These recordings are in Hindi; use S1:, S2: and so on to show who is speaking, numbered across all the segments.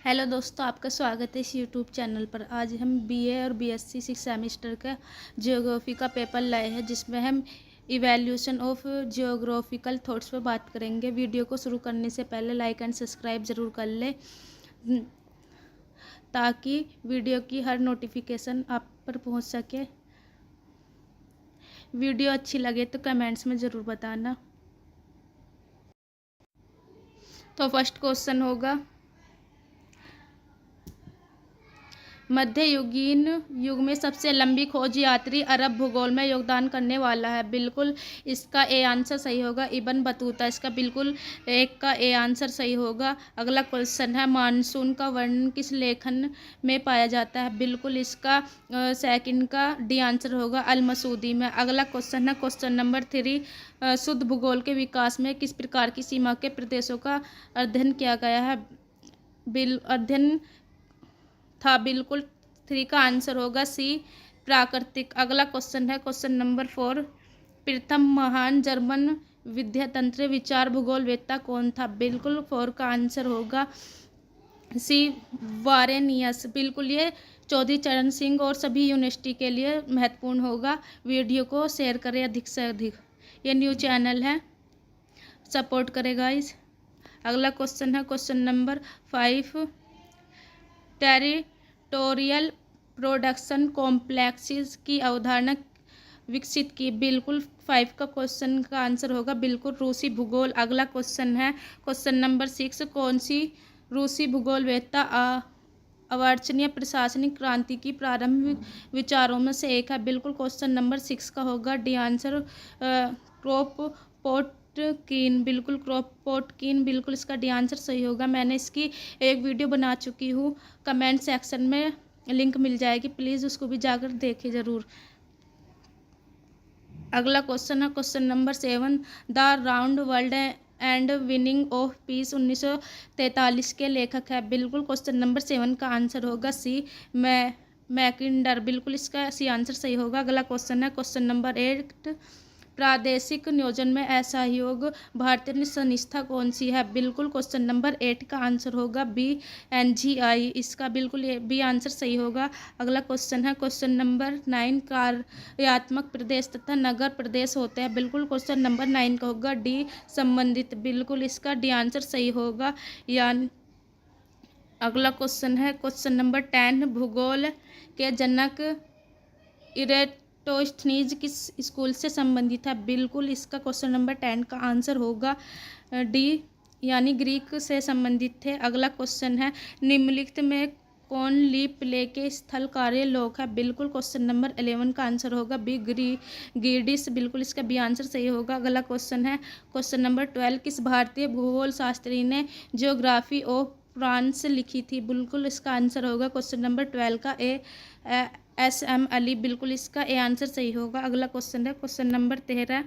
S1: हेलो दोस्तों, आपका स्वागत है इस यूट्यूब चैनल पर। आज हम बीए और बीएससी 6 सेमेस्टर का जियोग्राफी का पेपर लाए हैं, जिसमें हम इवैल्यूएशन ऑफ जियोग्राफिकल थॉट्स पर बात करेंगे। वीडियो को शुरू करने से पहले लाइक एंड सब्सक्राइब ज़रूर कर लें, ताकि वीडियो की हर नोटिफिकेशन आप पर पहुंच सके। वीडियो अच्छी लगे तो कमेंट्स में ज़रूर बताना। तो फर्स्ट क्वेश्चन होगा, मध्ययुगीन युग में सबसे लंबी खोज यात्री अरब भूगोल में योगदान करने वाला है। बिल्कुल इसका ए आंसर सही होगा, इब्न बतूता। इसका बिल्कुल एक का ए आंसर सही होगा। अगला क्वेश्चन है, मानसून का वर्णन किस लेखन में पाया जाता है। बिल्कुल इसका सेकंड का डी आंसर होगा, अल मसूदी में। अगला क्वेश्चन है क्वेश्चन नंबर 3, शुद्ध भूगोल के विकास में किस प्रकार की सीमा के प्रदेशों का अध्ययन किया गया है। अध्ययन था। बिल्कुल 3 का आंसर होगा सी, प्राकृतिक। अगला क्वेश्चन है क्वेश्चन नंबर 4, प्रथम महान जर्मन विद्यातंत्र विचार भूगोलवेत्ता कौन था। बिल्कुल 4 का आंसर होगा सी, वारेनियस। बिल्कुल ये चौधरी चरण सिंह और सभी यूनिवर्सिटी के लिए महत्वपूर्ण होगा। वीडियो को शेयर करें अधिक से अधिक। ये न्यू चैनल है, सपोर्ट करेगा इस। अगला क्वेश्चन है question number 5, territorial production complexes की अवधारणा विकसित की। बिल्कुल 5 का क्वेश्चन का आंसर होगा बिल्कुल रूसी भूगोल। अगला क्वेश्चन है क्वेश्चन नंबर 6, कौन सी रूसी भूगोलवेत्ता अवांछनीय प्रशासनिक क्रांति की प्रारंभिक विचारों में से एक है। बिल्कुल क्वेश्चन नंबर 6 का होगा डी आंसर, क्रोपोटकिन। बिल्कुल क्रोपोटकिन, बिल्कुल इसका डी आंसर सही होगा। मैंने इसकी एक वीडियो बना चुकी हूँ, कमेंट सेक्शन में लिंक मिल जाएगी, प्लीज़ उसको भी जाकर देखें ज़रूर। अगला क्वेश्चन है question number 7, the round world and winning of peace 1943 के लेखक है। बिल्कुल क्वेश्चन नंबर 7 का आंसर होगा सी, मैकिंडर। बिल्कुल इसका सी आंसर सही होगा। अगला क्वेश्चन है क्वेश्चन नंबर 8, प्रादेशिक नियोजन में असहयोग भारतीय संस्था कौन सी है। बिल्कुल क्वेश्चन नंबर 8 का आंसर होगा BNGI। इसका बिल्कुल ये बी आंसर सही होगा। अगला क्वेश्चन है क्वेश्चन नंबर 9, कार्यात्मक प्रदेश तथा नगर प्रदेश होते हैं। बिल्कुल क्वेश्चन नंबर 9 का होगा डी, संबंधित। बिल्कुल इसका डी आंसर सही होगा। यानी अगला क्वेश्चन है क्वेश्चन नंबर 10, भूगोल के जनक इरेटोस्थनीज किस स्कूल से संबंधित है। बिल्कुल इसका क्वेश्चन नंबर 10 का आंसर होगा डी, यानी ग्रीक से संबंधित थे। अगला क्वेश्चन है, निम्नलिखित में कौन लीप प्ले के स्थल कार्य लोक है। बिल्कुल क्वेश्चन नंबर 11 का आंसर होगा बी, गीडिस। बिल्कुल इसका बी आंसर सही होगा। अगला क्वेश्चन है क्वेश्चन नंबर 12, किस भारतीय भूगोल शास्त्री ने जियोग्राफी ऑफ फ्रांस लिखी थी। बिल्कुल इसका आंसर होगा क्वेश्चन नंबर 12 का SM अली। बिल्कुल इसका ए आंसर सही होगा। अगला क्वेश्चन है क्वेश्चन नंबर 13,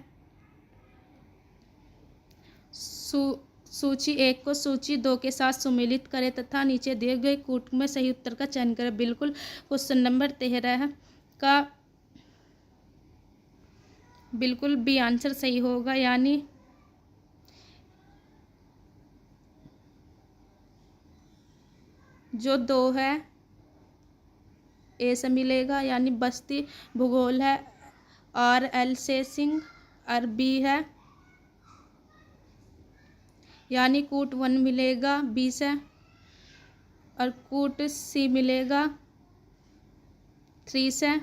S1: सूची 1 को सूची 2 के साथ सुमेलित करें तथा नीचे दिए गए कूट में सही उत्तर का चयन करें। बिल्कुल क्वेश्चन नंबर 13 का बिल्कुल बी आंसर सही होगा, यानी जो 2 है ए से मिलेगा, यानी बस्ती भूगोल है RL से सिंह, और बी है यानी कूट 1 मिलेगा बी से, और कूट सी मिलेगा 3 से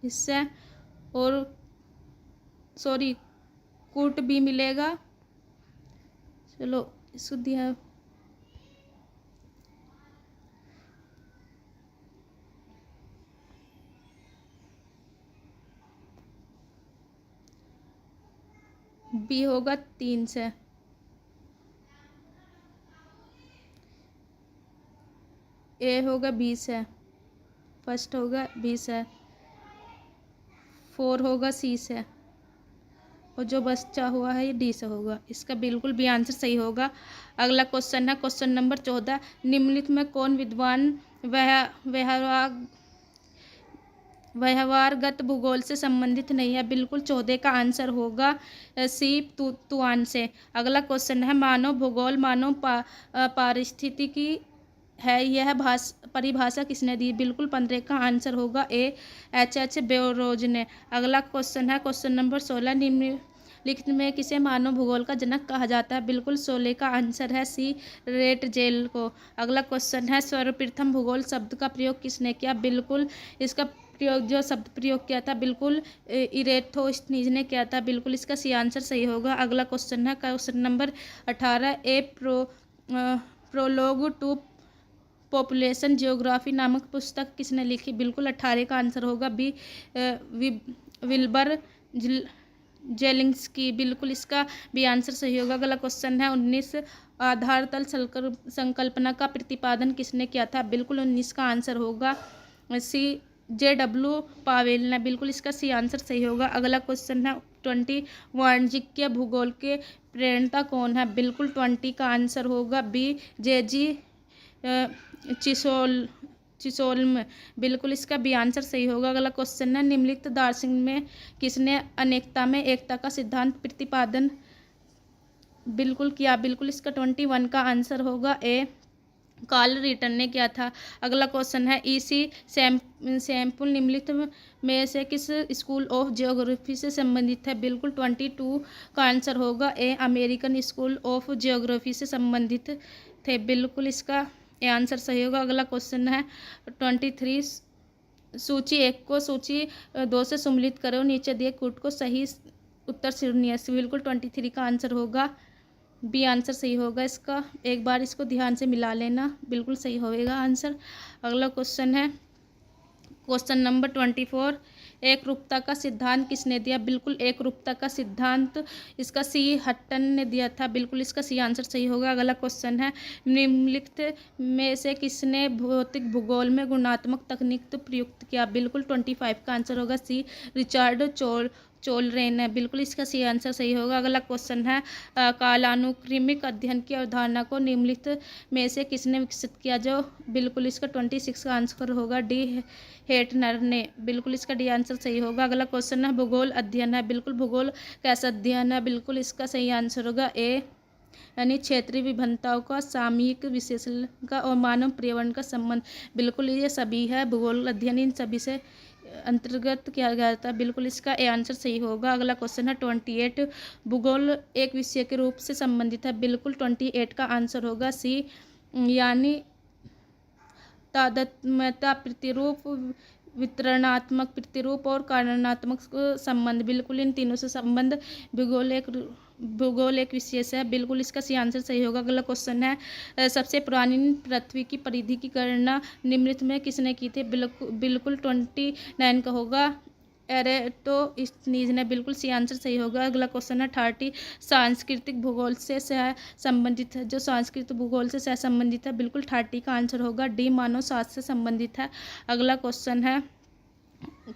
S1: इससे, और सॉरी कूट बी मिलेगा, चलो इसको दिया बी होगा 3 से। ए होगा 20 है, फर्स्ट होगा 20 है, 4 होगा सी से, और जो बचा हुआ है ये डी से होगा। इसका बिल्कुल बी आंसर सही होगा। अगला क्वेश्चन है क्वेश्चन नंबर 14, निम्नलिखित में कौन विद्वान व्यवहारगत भूगोल से संबंधित नहीं है। बिल्कुल 14 का आंसर होगा सी, तुआन से। अगला क्वेश्चन है, मानव भूगोल मानव पारिस्थितिकी है यह परिभाषा किसने दी? बिल्कुल 15 का आंसर होगा ए H बेरोज ने। अगला क्वेश्चन है क्वेश्चन नंबर 16, निम्नलिखित में किसे मानव भूगोल का जनक कहा जाता है? बिल्कुल 16 का आंसर है सी रेटजेल को। अगला क्वेश्चन है सर्वप्रथम भूगोल शब्द का प्रयोग किसने किया? बिल्कुल इसका प्रयोग जो शब्द प्रयोग किया था बिल्कुल इरेथोस्थनीज ने किया था। बिल्कुल इसका सी आंसर सही होगा। अगला क्वेश्चन है question number 18, prologue to population geography नामक पुस्तक किसने लिखी? बिल्कुल 18 का आंसर होगा बी विल्बर जेलिंस्की। बिल्कुल इसका भी आंसर सही होगा। अगला क्वेश्चन है 19, आधार तल संकल्पना का प्रतिपादन किसने किया था? बिल्कुल 19 का आंसर होगा सी JW पावेल ने। बिल्कुल इसका सी आंसर सही होगा। अगला क्वेश्चन है 20, वाणिज्यिक भूगोल के प्रणेता कौन है? बिल्कुल 20 का आंसर होगा बी JG चिसोल्म। बिल्कुल इसका भी आंसर सही होगा। अगला क्वेश्चन है निम्नलिखित दार्शनिक में किसने अनेकता में एकता का सिद्धांत प्रतिपादन बिल्कुल किया? बिल्कुल इसका 21 का आंसर होगा ए कार्ल रिटर ने किया था। अगला क्वेश्चन है EC सैम्पल निम्नलिखित में से किस स्कूल ऑफ जियोग्राफी से संबंधित है? बिल्कुल 22 का आंसर होगा ए अमेरिकन स्कूल ऑफ जियोग्राफी से संबंधित थे। बिल्कुल इसका ये आंसर सही होगा। अगला क्वेश्चन है 23, सूची 1 को सूची 2 से सम्मिलित करो, नीचे दिए कूट को सही उत्तर चुनिए। बिल्कुल 23 का आंसर होगा बी आंसर सही होगा इसका। एक बार इसको ध्यान से मिला लेना, बिल्कुल सही होगा आंसर। अगला क्वेश्चन है क्वेश्चन नंबर 24, एक रूपता का सिद्धांत किसने दिया? बिल्कुल एक रूपता का सिद्धांत इसका सी हट्टन ने दिया था। बिल्कुल इसका सी आंसर सही होगा। अगला क्वेश्चन है निम्नलिखित में से किसने भौतिक भूगोल में गुणात्मक तकनीक प्रयुक्त किया? बिल्कुल 25 का आंसर होगा सी रिचार्ड चोलरेन है। बिल्कुल इसका सी आंसर सही होगा। अगला क्वेश्चन है कालानुक्रमिक अध्ययन की अवधारणा को निम्नलिखित में से किसने विकसित किया? जो बिल्कुल इसका 26 का आंसर होगा डी हेटनर ने। बिल्कुल इसका डी आंसर सही होगा। अगला क्वेश्चन है भूगोल अध्ययन है। बिल्कुल भूगोल कैसा अध्ययन है? बिल्कुल इसका सही आंसर होगा ए यानी क्षेत्रीय विभिन्नताओं का सामयिक विश्लेषण का और मानव पर्यावरण का संबंध। बिल्कुल ये सभी है भूगोल अध्ययन, इन सभी से अंतर्गत किया गया था। बिल्कुल इसका ए आंसर सही होगा। अगला क्वेश्चन है 28, भूगोल एक विषय के रूप से संबंधित है। बिल्कुल 28 का आंसर होगा सी यानी तादात्म्यता प्रतिरूप, वितरणात्मक प्रतिरूप और कारणात्मक संबंध। बिल्कुल इन तीनों से संबंध भूगोल एक विशेष है। बिल्कुल इसका सी आंसर सही होगा। अगला क्वेश्चन है सबसे पुरानी पृथ्वी की परिधि की गणना निम्नलिखित में किसने की थी? बिल्कुल 29 का होगा एरेटोस्थनीज ने। बिल्कुल सी आंसर सही होगा। अगला क्वेश्चन है 30, सांस्कृतिक भूगोल से सह संबंधित है। जो सांस्कृतिक भूगोल से सह संबंधित है बिल्कुल 30 का आंसर होगा डी मानव शास्त्र से संबंधित है। अगला क्वेश्चन है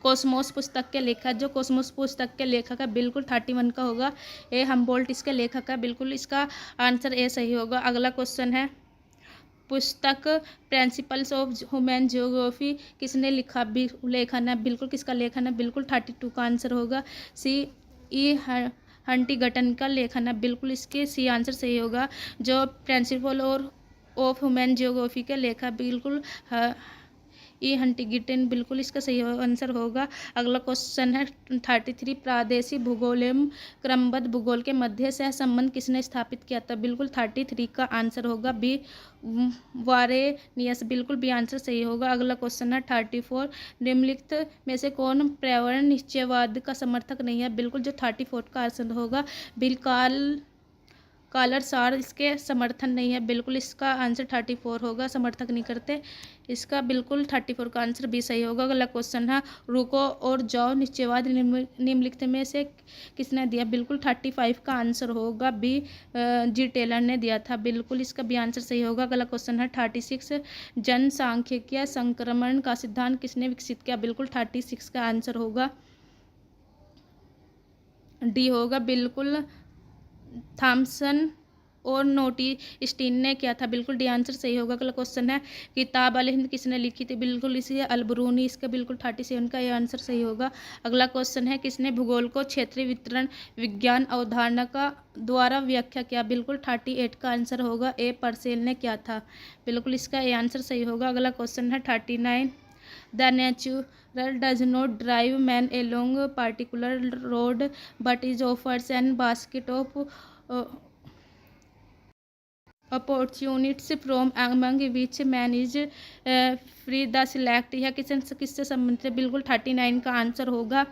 S1: कॉस्मोस पुस्तक के लेखक, जो कॉस्मोस पुस्तक के लेखक है बिल्कुल 31 का होगा ए हमबोल्ट इसके लेखक है। बिल्कुल इसका आंसर ए सही होगा। अगला क्वेश्चन है पुस्तक प्रिंसिपल्स ऑफ ह्यूमन जियोग्राफी किसने लिखा? लेखन है बिल्कुल किसका लेखन है? बिल्कुल 32 का आंसर होगा सी ई हंटिंगटन का लेखन है। बिल्कुल इसके सी आंसर सही होगा। जो प्रिंसिपल और ऑफ ह्यूमन जियोग्राफी के लेखक बिल्कुल ई हंटिंगटन। बिल्कुल इसका सही आंसर होगा। अगला क्वेश्चन है 33, प्रादेशिक भूगोल एवं क्रमबद्ध भूगोल के मध्य सह संबंध किसने स्थापित किया था? बिल्कुल 33 का आंसर होगा बी वारेनियस। बिल्कुल बी आंसर सही होगा। अगला क्वेश्चन है 34, निम्नलिखित में से कौन पर्यावरण निश्चयवाद का समर्थक नहीं है? बिल्कुल जो 34 का आंसर होगा बिल कालर सार इसके समर्थन नहीं है। बिल्कुल इसका आंसर 34 होगा, समर्थक नहीं करते इसका। बिल्कुल 34 का आंसर भी सही होगा। अगला क्वेश्चन है रुको और जाओ निश्चयवाद निम्नलिखित में से किसने दिया? बिल्कुल 35 का आंसर होगा बी जी टेलर ने दिया था। बिल्कुल इसका भी आंसर सही होगा। अगला क्वेश्चन है 36, जनसांख्यिकीय संक्रमण का सिद्धांत किसने विकसित किया? बिल्कुल 36 का आंसर होगा डी होगा बिल्कुल थॉमसन और नोटी स्टीन ने किया था? बिल्कुल डी आंसर सही होगा। अगला क्वेश्चन है किताब अल हिंद किसने लिखी थी? बिल्कुल इसी अलबरूनी, इसका बिल्कुल 37 का ये आंसर सही होगा। अगला क्वेश्चन है किसने भूगोल को क्षेत्रीय वितरण विज्ञान अवधारणा का द्वारा व्याख्या किया? बिल्कुल 38 का आंसर होगा। ए परसेल ने किया था। बिल्कुल इसका ए आंसर सही होगा। अगला क्वेश्चन है 39 the natural does not drive man along particular road but is offers an basket of opportunities from among which man is free the select. यह किससे संबंधित है? बिल्कुल 39 का आंसर होगा।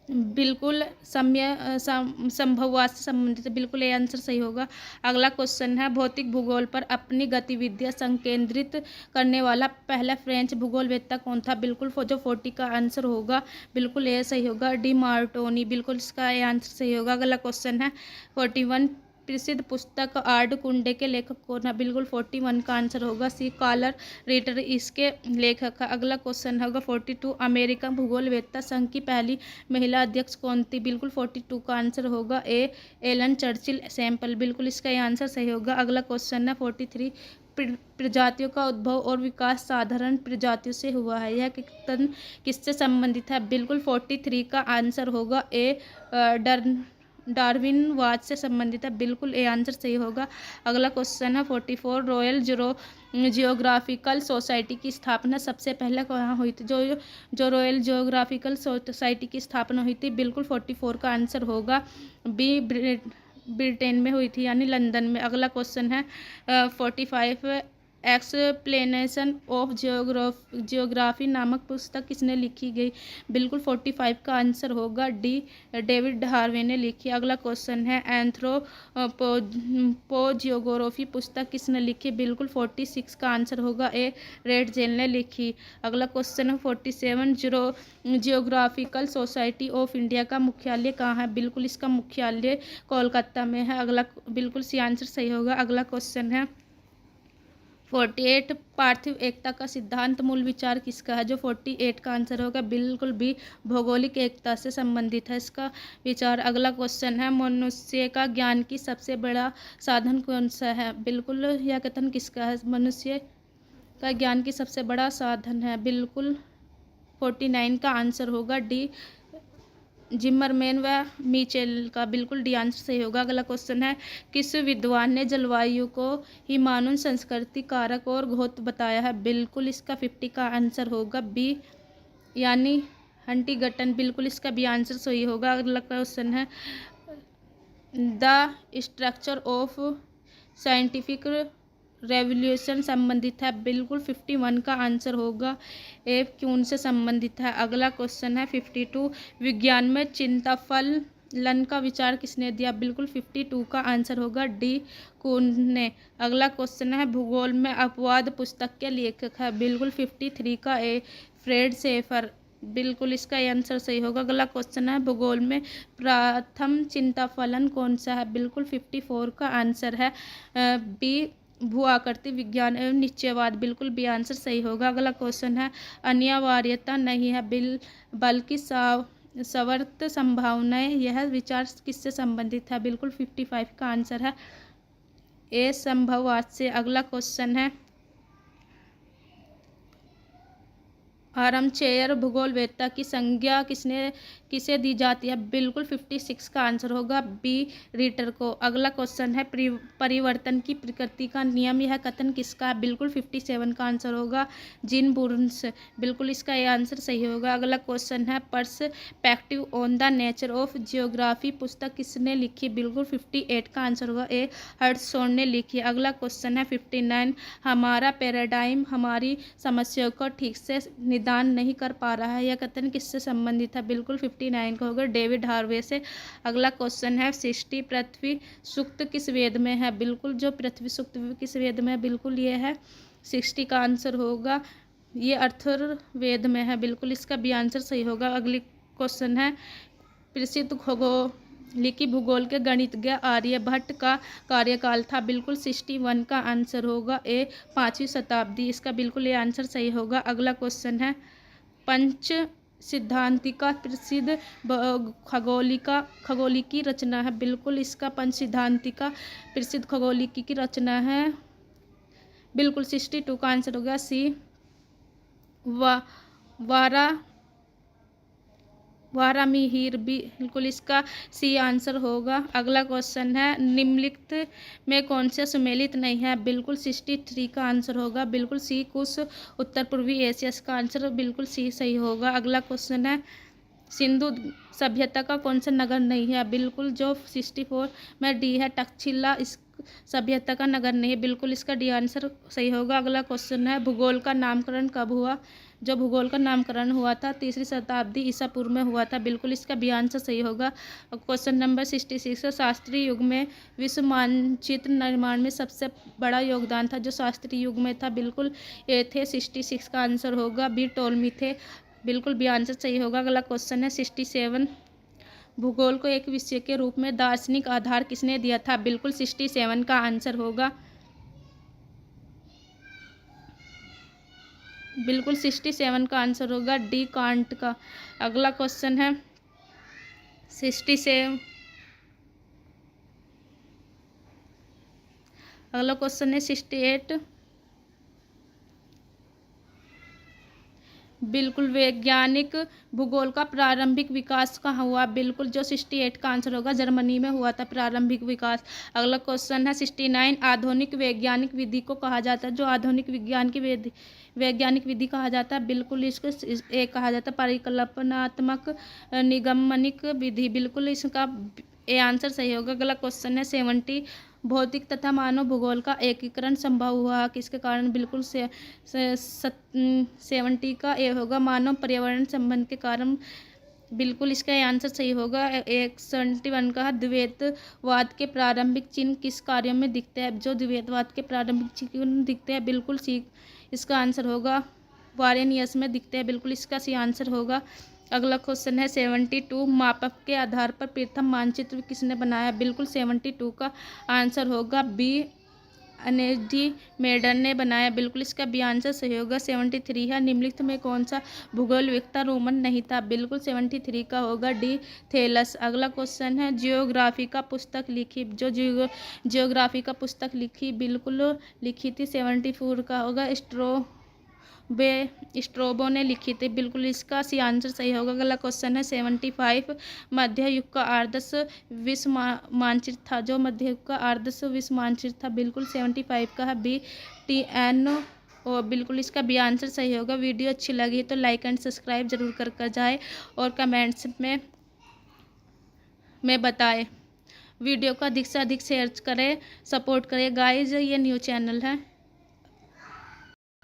S1: बिल्कुल संभववाद से संबंधित है। बिल्कुल ये आंसर सही होगा। अगला क्वेश्चन है भौतिक भूगोल पर अपनी गतिविधियां संकेंद्रित करने वाला पहला फ्रेंच भूगोलवेत्ता कौन था? बिल्कुल जो 40 का आंसर होगा। बिल्कुल ये सही होगा, डी मार्टोनी। बिल्कुल इसका ये आंसर सही होगा। अगला क्वेश्चन है 41 प्रसिद्ध पुस्तक आर्ड कुंडे के लेखक कौन है? बिल्कुल 41 का आंसर होगा, सी कॉलर रीटर इसके लेखक है। अगला क्वेश्चन होगा 42 अमेरिकन भूगोलवेत्ता संघ की पहली महिला अध्यक्ष कौन थी? बिल्कुल 42 का आंसर होगा, ए एलन चर्चिल सैम्पल। बिल्कुल इसका ये आंसर सही होगा। अगला क्वेश्चन है 43 प्रजातियों का उद्भव और विकास साधारण प्रजातियों से हुआ है। यह कथन किससे संबंधित है? बिल्कुल 43 का आंसर होगा, ए डार्विनवाद से संबंधित है। बिल्कुल ए आंसर सही होगा। अगला क्वेश्चन है 44 रॉयल जियोग्राफिकल सोसाइटी की स्थापना सबसे पहले कहाँ हुई थी? जो रॉयल जियोग्राफिकल सोसाइटी की स्थापना हुई थी, बिल्कुल 44 का आंसर होगा, बी ब्रिटेन में हुई थी, यानी लंदन में। अगला क्वेश्चन है 45 एक्सप्लेनेशन ऑफ जियोग्राफी नामक पुस्तक किसने लिखी गई? बिल्कुल 45 का आंसर होगा, डी डेविड हार्वे ने लिखी। अगला क्वेश्चन है एंथ्रोपोजियोग्राफी पुस्तक किसने लिखी? बिल्कुल 46 का आंसर होगा, ए रेड जेल ने लिखी। अगला क्वेश्चन है 47 जियोग्राफिकल सोसाइटी ऑफ इंडिया का मुख्यालय कहाँ है? बिल्कुल इसका मुख्यालय कोलकाता में है। अगला बिल्कुल सी आंसर सही होगा। अगला क्वेश्चन है 48 पार्थिव एकता का सिद्धांत मूल विचार किसका है? जो 48 का आंसर होगा, बिल्कुल भी भौगोलिक एकता से संबंधित है इसका विचार। अगला क्वेश्चन है मनुष्य का ज्ञान की सबसे बड़ा साधन कौन सा है? बिल्कुल यह कथन किसका है? मनुष्य का ज्ञान की सबसे बड़ा साधन है, बिल्कुल 49 का आंसर होगा, डी जिमरमैन व मीचेल का। बिल्कुल डी आंसर सही होगा। अगला क्वेश्चन है किस विद्वान ने जलवायु को हिमानून संस्कृति कारक और घोत बताया है? बिल्कुल इसका 50 का आंसर होगा, बी यानी हंटिंगटन। बिल्कुल इसका भी आंसर सही होगा। अगला क्वेश्चन है the structure of scientific revolution संबंधित है? बिल्कुल 51 का आंसर होगा, ए क्यून से संबंधित है। अगला क्वेश्चन है 52 विज्ञान में चिंताफलन का विचार किसने दिया? बिल्कुल 52 का आंसर होगा, डी कून ने। अगला क्वेश्चन है भूगोल में अपवाद पुस्तक के लेखक है? बिल्कुल 53 का, ए फ्रेड सेफर। बिल्कुल इसका आंसर सही होगा। अगला क्वेश्चन है भूगोल में प्रथम चिंताफलन कौन सा है? बिल्कुल 54 का आंसर है, बी भू आकृति विज्ञान एवं निश्चयवाद। बिल्कुल भी आंसर सही होगा। अगला क्वेश्चन है अनिवार्यता नहीं है बल्कि सवर्त संभावनाएं, यह विचार किससे संबंधित है? बिल्कुल 55 का आंसर है, ए संभववाद से। अगला क्वेश्चन है आर्मचेयर भूगोलवेत्ता की संज्ञा किसे दी जाती है? बिल्कुल 56 का आंसर होगा, बी रीटर को। अगला क्वेश्चन है परिवर्तन की प्रकृति का नियम, यह कथन किसका है? बिल्कुल 57 का आंसर होगा, जिन बुर्न्स। बिल्कुल इसका यह आंसर सही होगा। अगला क्वेश्चन है perspective on the nature of geography पुस्तक किसने लिखी? बिल्कुल 58 का आंसर होगा, ए हर्ट्सोन ने लिखी। अगला क्वेश्चन है 59 हमारा पैराडाइम हमारी समस्याओं को ठीक से निदान नहीं कर पा रहा है, यह कथन किससे संबंधित है? बिल्कुल 59 का होगा, डेविड हार्वे से। अगला क्वेश्चन है 60 पृथ्वी सूक्त किस वेद में है? बिल्कुल जो पृथ्वी सूक्त किस वेद में है? बिल्कुल ये है 60 का आंसर होगा, ये अथर्ववेद में है। बिल्कुल इसका भी आंसर सही होगा। अगली क्वेश्चन है प्रसिद्ध खगोलिकी भूगोल के गणितज्ञ आर्यभट्ट का कार्यकाल था? बिल्कुल 61 का आंसर होगा, ए 5वीं शताब्दी। इसका बिल्कुल ये आंसर सही होगा। अगला क्वेश्चन है पंच सिद्धांतिका प्रसिद्ध खगोलिकी रचना है। बिल्कुल इसका पंच सिद्धांतिका प्रसिद्ध खगोलिकी की रचना है। बिल्कुल 62 का आंसर होगा सी। वारामिहिर, बिल्कुल इसका सी आंसर होगा। अगला क्वेश्चन है, निम्नलिखित में कौन से सुमेलित नहीं है? बिल्कुल 63 का आंसर होगा। बिल्कुल सी कुश उत्तर पूर्वी एशिया का आंसर बिल्कुल सी सही होगा। अगला क्वेश्चन है, सिंधु सभ्यता का कौन सा नगर नहीं है? बिल्कुल जो 64 में डी है, तक्षशिला इस सभ्यता का नगर नहीं है। बिल्कुल इसका डी आंसर सही होगा। अगला क्वेश्चन है, भूगोल का नामकरण कब हुआ? जो भूगोल का नामकरण हुआ था 3री शताब्दी ईसा पूर्व में हुआ था। बिल्कुल इसका बी आंसर सही होगा। क्वेश्चन नंबर 66, शास्त्रीय युग में विश्व मानचित्र निर्माण में सबसे बड़ा योगदान था जो शास्त्रीय युग में था? बिल्कुल ए थे 66 का आंसर होगा। बी टोलमी थे। बिल्कुल बी आंसर सही होगा। अगला क्वेश्चन है 67, भूगोल को एक विषय के रूप में दार्शनिक आधार किसने दिया था? बिल्कुल 67 का आंसर होगा। बिल्कुल 67 का आंसर होगा डी कांट का। अगला क्वेश्चन है 67, अगला क्वेश्चन है 68, बिल्कुल वैज्ञानिक भूगोल का प्रारंभिक विकास कहाँ हुआ? बिल्कुल जो 68 का आंसर होगा, जर्मनी में हुआ था प्रारंभिक विकास। अगला क्वेश्चन है 69, आधुनिक वैज्ञानिक विधि को कहा जाता है? जो आधुनिक विज्ञान की वैज्ञानिक विधि कहा जाता है? बिल्कुल इसको एक कहा जाता है परिकल्पनात्मक निगमनिक विधि। बिल्कुल इसका ए आंसर सही होगा। अगला क्वेश्चन है 70, भौतिक तथा मानव भूगोल का एकीकरण संभव हुआ किसके कारण? बिल्कुल 70 का ए होगा, मानव पर्यावरण संबंध के कारण। बिल्कुल इसका आंसर सही होगा। 71 का द्वैतवाद के प्रारंभिक चिन्ह किस कार्यों में दिखते हैं? जो द्वैतवाद के प्रारंभिक चिन्ह दिखते हैं, बिल्कुल सी इसका आंसर होगा, वारेनियस में दिखते हैं। बिल्कुल इसका सी आंसर होगा। अगला क्वेश्चन है 72, मापक के आधार पर प्रथम मानचित्र किसने बनाया? बिल्कुल 72 का आंसर होगा बी अनेडी ने बनाया। बिल्कुल इसका बी आंसर सही होगा। 73 है, निम्नलिखित में कौन सा भूगोल वेत्ता रोमन नहीं था? बिल्कुल 73 का होगा डी थेलस। अगला क्वेश्चन है, जियोग्राफी का पुस्तक लिखी, जो जियोग्राफी का पुस्तक लिखी बिल्कुल लिखी थी 74 का होगा, स्ट्रोबो ने लिखी थी। बिल्कुल इसका सी आंसर सही होगा। अगला क्वेश्चन है 75, मध्य युग का आदर्श विश्व मानचित्र था? जो मध्य युग का आदर्श विश्व मानचित्र था? बिल्कुल 75 का है बी टी एन और बिल्कुल इसका बी आंसर सही होगा। वीडियो अच्छी लगी तो लाइक एंड सब्सक्राइब जरूर कर जाए और कमेंट्स में बताएं। वीडियो को अधिक से अधिक शेयर करें, सपोर्ट करें गाइज। ये न्यू चैनल है।